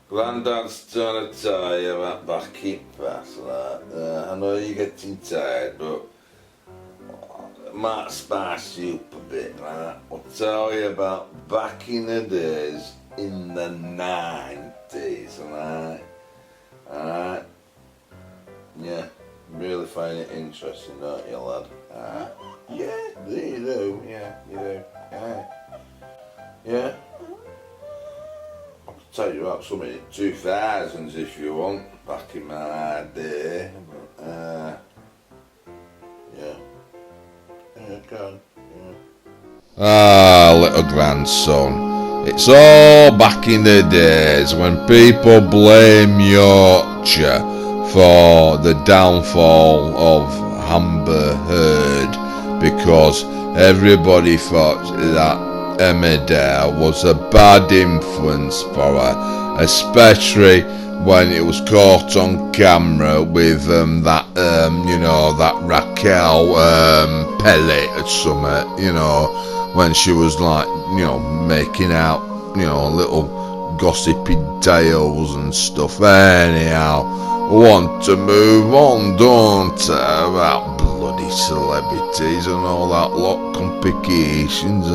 Grandad's trying to tell you about back in past, I know you're getting tired, but it might spice you up a bit, right? I'll tell you about back in the days in the 90s, right? Alright? Yeah, really find it interesting, don't you, lad? Yeah, you do, yeah, you do, yeah. Yeah? I could tell you about some in the 2000s if you want, back in my day, but, yeah. Yeah, go on, yeah. Little grandson, it's all back in the days when people blame Yorkshire for the downfall of Amber Heard because everybody thought that Emmerdale was a bad influence for her, especially when it was caught on camera with that Raquel pellet or something, when she was like, making out, little gossipy tales and stuff. Anyhow, I want to move on, don't I, about bloody celebrities and all that lot complications.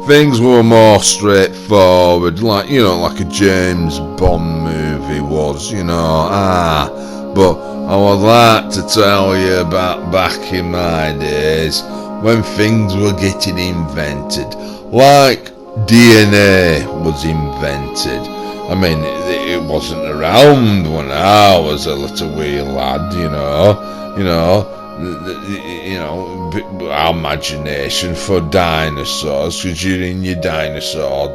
Things were more straightforward, like a James Bond movie was, but I would like to tell you about back in my days when things were getting invented, like DNA was invented. I mean, it wasn't around when I was a little wee lad, our imagination for dinosaurs, because you're in your dinosaur,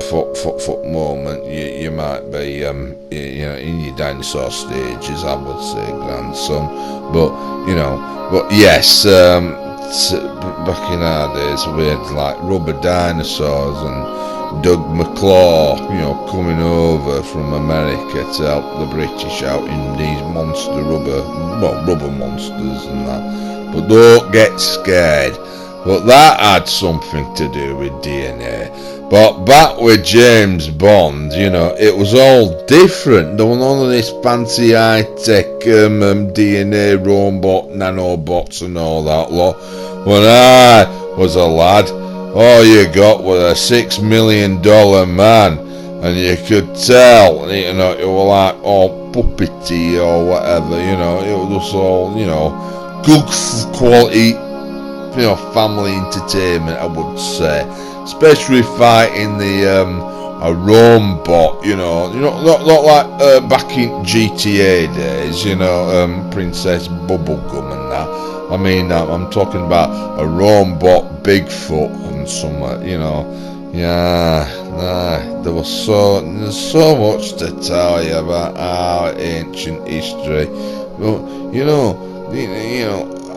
foot moment, you might be, in your dinosaur stages, I would say, grandson, but yes, back in our days we had like rubber dinosaurs and Doug McClaw, coming over from America to help the British out in these rubber monsters and that. But don't get scared. But that had something to do with DNA. But back with James Bond, it was all different. There was none of this fancy high-tech DNA robot, nanobots and all that lot. When I was a lad, all you got was a $6 million man, and you could tell, it was like all puppety or whatever, it was just all, good quality, family entertainment, I would say, especially fighting a robot, not like back in GTA days, Princess Bubblegum and that. I mean, I'm talking about a robot Bigfoot and somewhere, there's so much to tell you about our ancient history. But,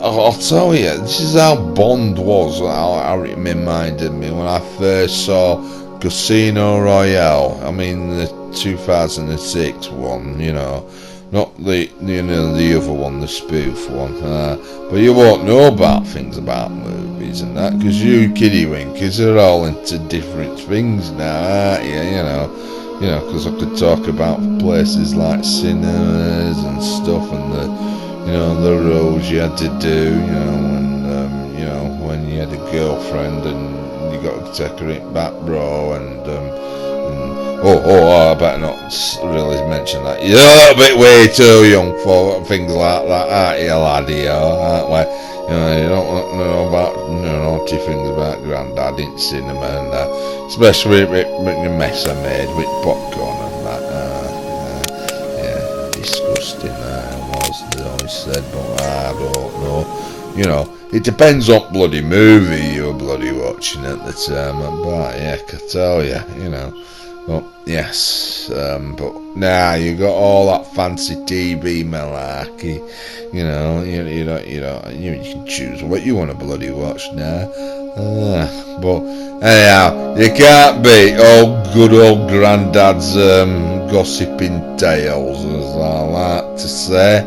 I'll tell you, this is how Bond was, how it reminded me when I first saw Casino Royale. I mean, the 2006 one, not the other one, the spoof one. But you won't know about things about movies and that, because you kiddie winkers are all into different things now, aren't you? Because I could talk about places like cinemas and stuff, and the roads you had to do, when you had a girlfriend and you got to take her in back row, I better not really mention that. You're a little bit way too young for things like that, aren't you, laddie? Aren't we? You don't want to know about naughty things about Grandad in cinema and that, especially with the mess I made with popcorn and that. Disgusting was, they always said, but I don't know. It depends on bloody movie you were bloody watching at the time, but yeah, I can tell you, But yes, but now you got all that fancy TV malarkey, you can choose what you want to bloody watch now. But anyhow, you can't beat good old Grandad's gossiping tales, as I like to say.